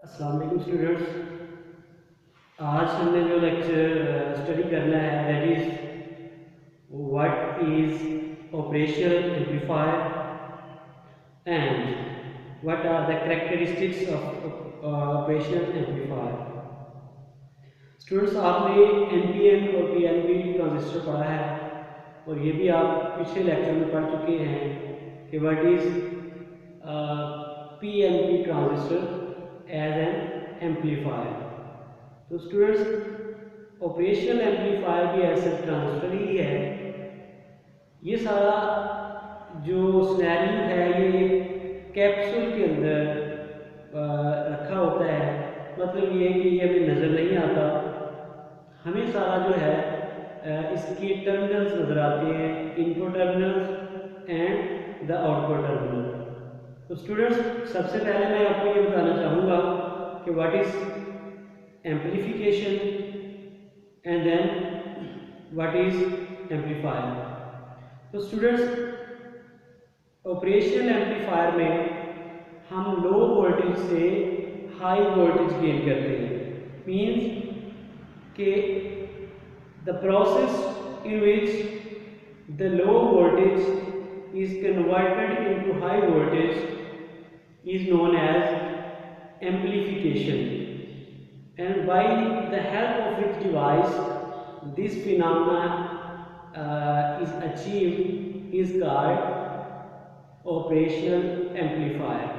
अस्सलाम वालेकुम स्टूडेंट्स। आज हमने जो लेक्चर स्टडी करना है that is what is operational amplifier and what are the characteristics of operational amplifier. Students, आपने एनपीएन और पीएनपी ट्रांजिस्टर पढ़ा है और ये भी आप पिछले लेक्चर में पढ़ चुके हैं कि what is PNP transistor as an amplifier. तो स्टूडेंट्स, ऑपरेशनल एम्पलीफायर भी ऐसा ट्रांजिस्टर ही है। ये सारा जो सिनेरियो है ये कैप्सूल के अंदर रखा होता है। मतलब ये कि ये हमें नज़र नहीं आता, हमें सारा जो है इसके टर्मिनल्स नज़र आते हैं, input terminals and the output terminal. तो स्टूडेंट्स, सबसे पहले मैं आपको ये बताना चाहूँगा कि what is amplification and then what is amplifier. तो स्टूडेंट्स, ऑपरेशनल एम्पलीफायर में हम लो वोल्टेज से हाई वोल्टेज गेन करते हैं। मीन्स कि the process in which the low voltage is converted into high voltage is known as amplification, and by the help of which device this phenomena is achieved is called operational amplifier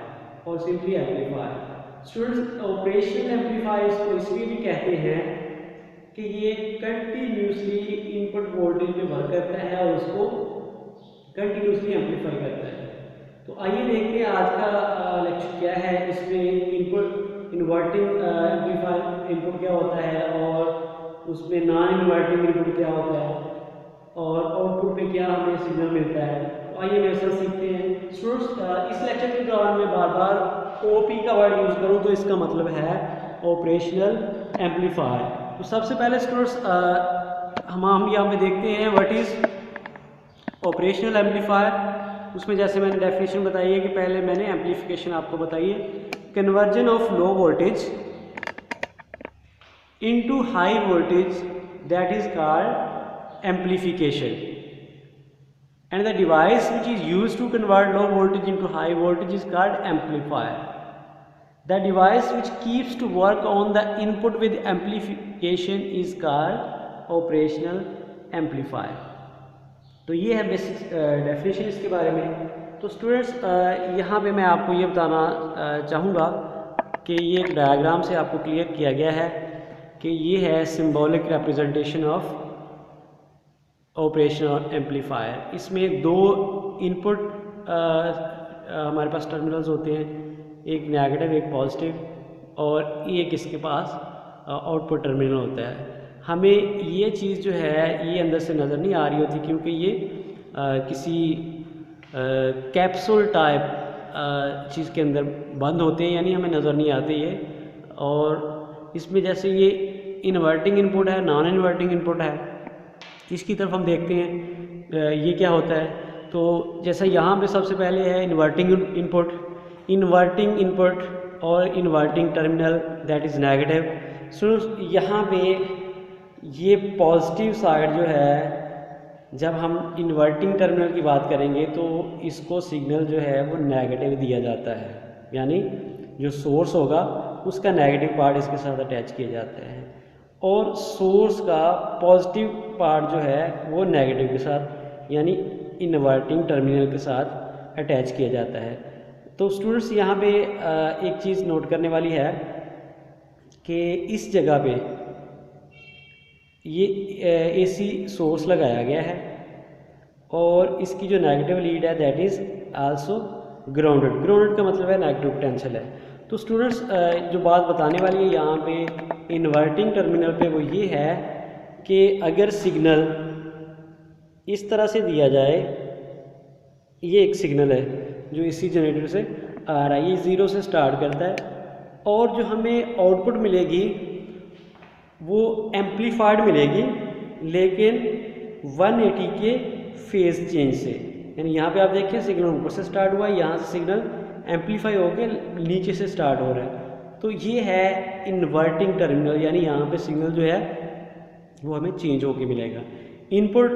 or simply amplifier. Students, operational amplifiers को इसलिए भी कहते हैं कि ये continuously input voltage पे work करता है और उसको कंटिन्यूसली एम्पलीफाई करता है। तो आइए देखते हैं आज का लेक्चर क्या है। इसमें इनपुट इन्वर्टिंग एम्पलीफायर इनपुट क्या होता है और उसमें नॉन इन्वर्टिंग इनपुट क्या होता है और आउटपुट पे क्या हमें सिग्नल मिलता है। तो आइए मेरे साथ सीखते हैं। स्टूडेंट्स, इस लेक्चर के दौरान मैं बार बार ओपी का वर्ड यूज़ करूँ तो इसका मतलब है ऑपरेशनल एम्पलीफायर। तो सबसे पहले स्टूडेंट्स, हम यहाँ पे देखते हैं व्हाट इज़ ऑपरेशनल एम्पलीफायर। उसमें जैसे मैंने डेफिनेशन बताई है कि पहले मैंने एम्पलीफिकेशन आपको बताई है, conversion of low voltage into high voltage that is called amplification, and the device which is used to convert low voltage into high voltage is called amplifier. The device which keeps to work on the input with amplification is called operational amplifier. तो ये है basic definition इसके बारे में। तो students, यहाँ पे मैं आपको ये बताना चाहूँगा कि ये एक डायग्राम से आपको क्लियर किया गया है कि ये है symbolic representation of operational amplifier. इसमें दो इनपुट हमारे पास टर्मिनल्स होते हैं, एक नेगेटिव एक पॉजिटिव, और एक इसके पास आउटपुट टर्मिनल होता है। हमें ये चीज़ जो है ये अंदर से नज़र नहीं आ रही होती क्योंकि ये किसी कैप्सूल टाइप चीज़ के अंदर बंद होते हैं, यानी हमें नज़र नहीं आते ये। और इसमें जैसे ये इन्वर्टिंग इनपुट है, नॉन इन्वर्टिंग इनपुट है, इसकी तरफ हम देखते हैं ये क्या होता है। तो जैसा यहाँ पे सबसे पहले है इन्वर्टिंग इनपुट और inverting terminal that is negative. So यहाँ पे ये पॉजिटिव साइड जो है, जब हम इन्वर्टिंग टर्मिनल की बात करेंगे तो इसको सिग्नल जो है वो नेगेटिव दिया जाता है, यानी जो सोर्स होगा उसका नेगेटिव पार्ट इसके साथ अटैच किया जाता है और सोर्स का पॉजिटिव पार्ट जो है वो नेगेटिव के साथ यानी इन्वर्टिंग टर्मिनल के साथ अटैच किया जाता है। तो स्टूडेंट्स, यहाँ पे एक चीज़ नोट करने वाली है कि इस जगह पे ये एसी सोर्स लगाया गया है और इसकी जो नेगेटिव लीड है that is also grounded. Grounded का मतलब है नेगेटिव पोटेंशियल है। तो स्टूडेंट्स, जो बात बताने वाली है यहाँ पे इन्वर्टिंग टर्मिनल पे वो ये है कि अगर सिग्नल इस तरह से दिया जाए, ये एक सिग्नल है जो इसी जनरेटर से आ रहा है, ये 0 से स्टार्ट करता है और जो हमें आउटपुट मिलेगी वो एम्पलीफाइड मिलेगी लेकिन 180 के फेज चेंज से। यानी यहाँ पे आप देखिए सिग्नल ऊपर से स्टार्ट हुआ, यहाँ से सिग्नल एम्पलीफाई होकर नीचे से स्टार्ट हो रहा है तो ये है इन्वर्टिंग टर्मिनल, यानी यहाँ पे सिग्नल जो है वो हमें चेंज होके मिलेगा। Input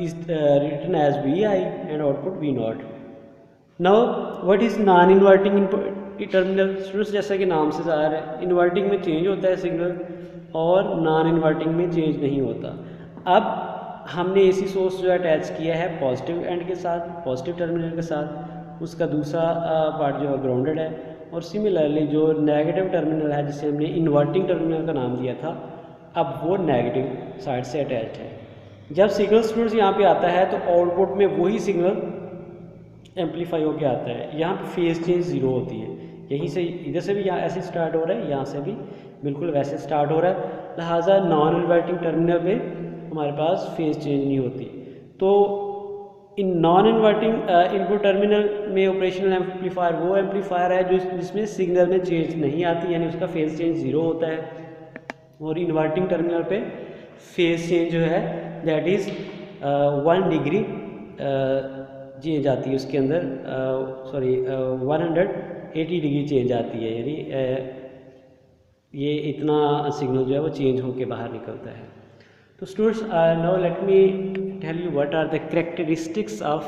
is written as V I and output V naught. Now what is non inverting input terminal? Students जैसा कि नाम से ज़ाहिर है, इन्वर्टिंग में चेंज होता है सिग्नल और नॉन इन्वर्टिंग में चेंज नहीं होता। अब हमने एसी सोर्स जो अटैच किया है पॉजिटिव एंड के साथ, पॉजिटिव टर्मिनल के साथ, उसका दूसरा पार्ट जो है ग्राउंडेड है, और सिमिलरली जो नेगेटिव टर्मिनल है जिसे हमने इन्वर्टिंग टर्मिनल का नाम दिया था, अब वो नेगेटिव साइड से अटैच्ड है। जब सिग्नल स्टूडेंट्स यहाँ पे आता है तो आउटपुट में वही सिग्नल एम्पलीफाई होकर आता है। यहाँ पे फेज चेंज ज़ीरो होती है, यहीं से इधर से भी यहाँ ऐसे स्टार्ट हो रहा है, यहाँ से भी बिल्कुल वैसे स्टार्ट हो रहा है, लिहाजा नॉन इन्वर्टिंग टर्मिनल पे हमारे पास फेज चेंज नहीं होती। तो in non inverting input terminal में ऑपरेशनल एम्पलीफायर वो एम्पलीफायर है जो जिसमें सिग्नल में चेंज नहीं आती, यानी उसका फेज चेंज ज़ीरो होता है। और इन्वर्टिंग टर्मिनल पे फेज चेंज जो है दैट इज़ 1 डिग्री चेंज आती है उसके अंदर, 180 डिग्री चेंज आती है, यानी ये इतना सिग्नल जो है वो चेंज होके बाहर निकलता है। तो students now let me tell you what are the characteristics of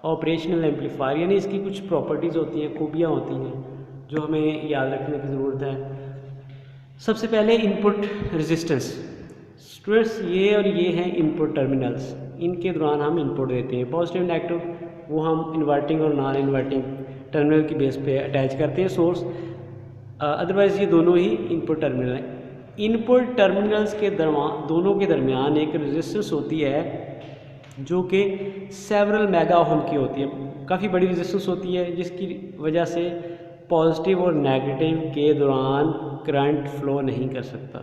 operational amplifier, यानी इसकी कुछ प्रॉपर्टीज़ होती हैं, खूबियाँ होती हैं जो हमें याद रखने की ज़रूरत है। सबसे पहले इनपुट रेजिस्टेंस। स्टूडेंट्स ये और ये हैं इनपुट टर्मिनल्स, इनके दौरान हम इनपुट देते हैं, पॉजिटिव नेगेटिव वो हम इन्वर्टिंग और नॉन इन्वर्टिंग टर्मिनल की बेस पे अटैच करते हैं सोर्स, अदरवाइज़ ये दोनों ही इनपुट टर्मिनल हैं। इनपुट टर्मिनल्स के दोनों के दरमियान एक रेजिस्टेंस होती है जो कि सेवरल मेगा ओम की होती है, काफ़ी बड़ी रेजिस्टेंस होती है, जिसकी वजह से पॉजिटिव और नेगेटिव के दौरान करंट फ्लो नहीं कर सकता।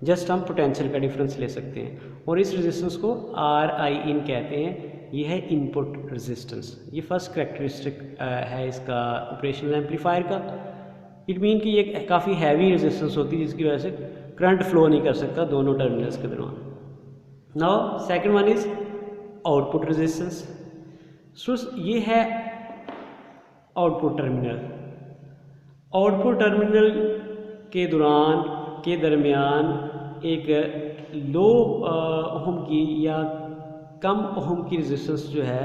जस्ट हम पोटेंशियल का डिफरेंस ले सकते हैं और इस रेजिस्टेंस को RIN कहते हैं। ये है इनपुट रेजिस्टेंस। ये फर्स्ट कैरेक्टरिस्टिक है इसका ऑपरेशनल एम्पलीफायर का। इट मीन कि ये काफ़ी हैवी रेजिस्टेंस होती है जिसकी वजह से करंट फ्लो नहीं कर सकता दोनों टर्मिनल्स के दौरान। Now second one is output resistance. So ये है आउटपुट टर्मिनल। आउटपुट टर्मिनल के दरमियान एक लो ओम की या कम ओम की रेजिस्टेंस जो है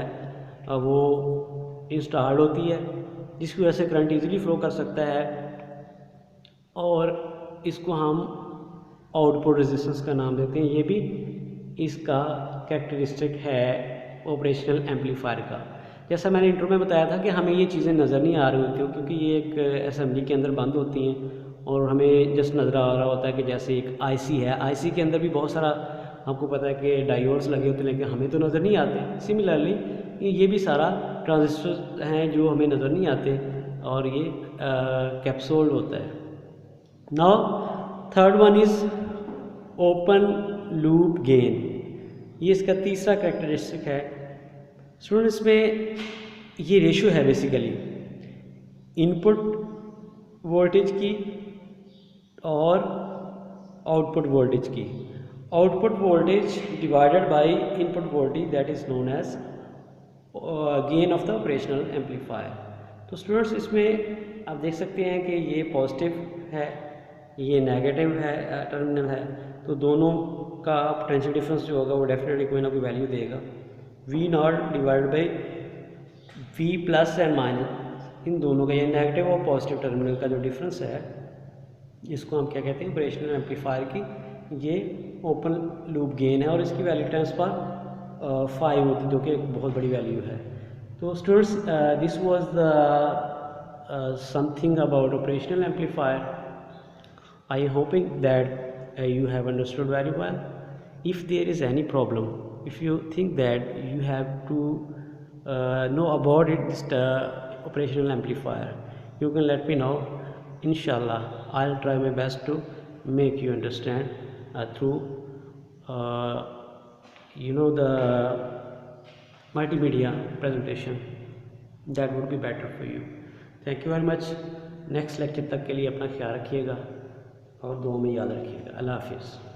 वो इंस्टॉल होती है, जिसकी वजह से करंट इजीली फ्लो कर सकता है, और इसको हम आउटपुट रेजिस्टेंस का नाम देते हैं। ये भी इसका कैरेक्टरिस्टिक है ऑपरेशनल एम्पलीफायर का। जैसा मैंने इंट्रो में बताया था कि हमें ये चीज़ें नज़र नहीं आ रही होती क्योंकि ये एक असेंबली के अंदर बंद होती हैं और हमें जस्ट नज़र आ रहा होता है कि जैसे एक आईसी है, आईसी के अंदर भी बहुत सारा आपको पता है कि डायोड्स लगे होते हैं, लेकिन हमें तो नज़र नहीं आते। सिमिलरली ये भी सारा ट्रांजिस्टर हैं जो हमें नज़र नहीं आते और ये कैप्सूल होता है। Now third one is open loop gain. ये इसका तीसरा कैरेक्टरिस्टिक है। स्टूडेंट्स में ये रेशियो है बेसिकली इनपुट वोल्टेज की और आउटपुट वोल्टेज की। Output voltage divided by input voltage that is known as gain of the operational amplifier. तो स्टूडेंट्स इसमें आप देख सकते हैं कि ये पॉजिटिव है, ये नेगेटिव है टर्मिनल है, तो दोनों का पोटेंशियल डिफरेंस जो होगा वो डेफिनेटली कोई ना कोई वैल्यू देगा। V0 divide by V plus and minus, इन दोनों का ये नेगेटिव और पॉजिटिव टर्मिनल का जो डिफरेंस है इसको हम क्या कहते हैं ऑपरेशनल एम्पलीफायर की ये ओपन लूप गेन है, और इसकी वैल्यू टाइम्स पर 5 होती है जो कि एक बहुत बड़ी वैल्यू है। तो students this was the something about operational amplifier. I am hoping that you have understood very well. If there is any problem, if you think that you have to know about it, this operational amplifier, you can let me know. Inshallah, I'll try my best to make you understand through the multimedia presentation. That would be better for you. Thank you very much. Next lecture तक के लिए अपना ख्याल रखिएगा और दुआ में याद रखिएगा। अल्लाह हाफिज़।